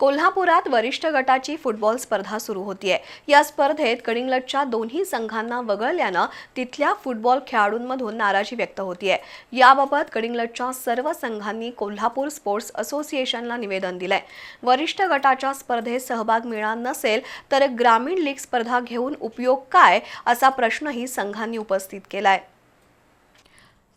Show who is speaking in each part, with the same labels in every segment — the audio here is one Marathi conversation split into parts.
Speaker 1: कोल्हापुरात वरिष्ठ गटाची फुटबॉल स्पर्धा सुरू होतीये। या स्पर्धेत कडिंगलजच्या दोन्ही संघांना वगळल्यानं तिथल्या फुटबॉल खेळाडूंमधून नाराजी व्यक्त होतीये। याबाबत कडिंगलजच्या सर्व संघांनी कोल्हापूर स्पोर्ट्स असोसिएशनला निवेदन दिलंय। वरिष्ठ गटाच्या स्पर्धेत सहभाग मिळणार नसेल तर ग्रामीण लीग स्पर्धा घेऊन उपयोग काय, असा प्रश्नही संघांनी उपस्थित केलाय।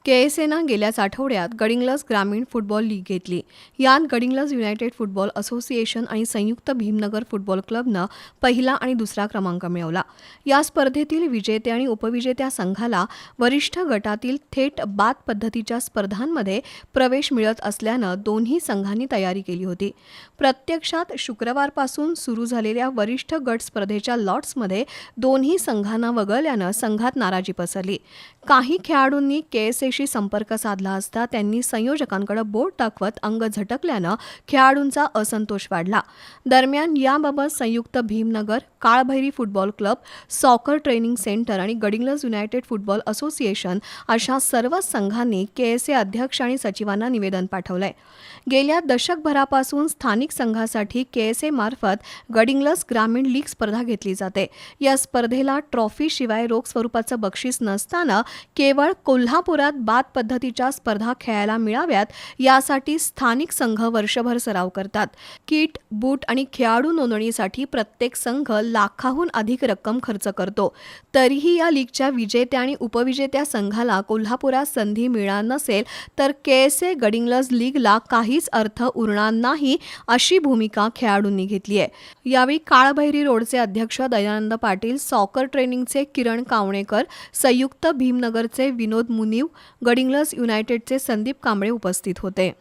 Speaker 1: केएसएनं गेल्याच आठवड्यात गडिंग्लज ग्रामीण फुटबॉल लीग घेतली। यात गडिंग्लज युनायटेड फुटबॉल असोसिएशन आणि संयुक्त भीमनगर फुटबॉल क्लबनं पहिला आणि दुसरा क्रमांक मिळवला। या स्पर्धेतील विजेते आणि उपविजेत्या संघाला वरिष्ठ गटातील थेट बाद पद्धतीच्या स्पर्धांमध्ये प्रवेश मिळत असल्यानं दोन्ही संघांनी तयारी केली होती। प्रत्यक्षात शुक्रवारपासून सुरू झालेल्या वरिष्ठ गट स्पर्धेच्या लॉट्समध्ये दोन्ही संघांना वगळल्यानं संघात नाराजी पसरली। काही खेळाडूंनी केएसएशी संपर्क साधला असता त्यांनी संयोजकांकडे बोट दाखवत अंग झटकल्यानं खेळाडूंचा असंतोष वाढला। दरम्यान याबाबत संयुक्त Bhimnagar, Kalbhairi football club, soccer training centre आणि गडिंग्लज युनायटेड फुटबॉल असोसिएशन अशा सर्व संघांनी केएसए अध्यक्ष आणि सचिवांना निवेदन पाठवलंय। गेल्या दशकभरापासून स्थानिक संघासाठी केएसए मार्फत गडिंग्लज ग्रामीण लीग स्पर्धा घेतली जाते। या स्पर्धेला ट्रॉफी शिवाय रोख स्वरूपाचं बक्षीस नसताना केवळ कोल्हापुरात बाद पद्धतीच्या स्पर्धा खेळायला मिळाव्यात यासाठी स्थानिक संघ वर्षभर सराव करतात। किट, बूट आणि खेळाडू नोंदणीसाठी प्रत्येक संघ लाखाहून अधिक रक्कम खर्च करतो। तरीही या लीगच्या विजेत्या आणि उपविजेत्या संघाला कोल्हापुरात संधी मिळणार नसेल तर केएसए गडिंग्लज लीगला काहीच अर्थ उरणार नाही, अशी भूमिका खेळाडूंनी घेतली आहे। यावेळी काळभैरी रोडचे अध्यक्ष दयानंद पाटील, सॉकर ट्रेनिंगचे किरण कावणेकर, संयुक्त भीमनगरचे विनोद मुनीव, गडिंग्लज युनायटेडचे संदीप कांबळे उपस्थित होते।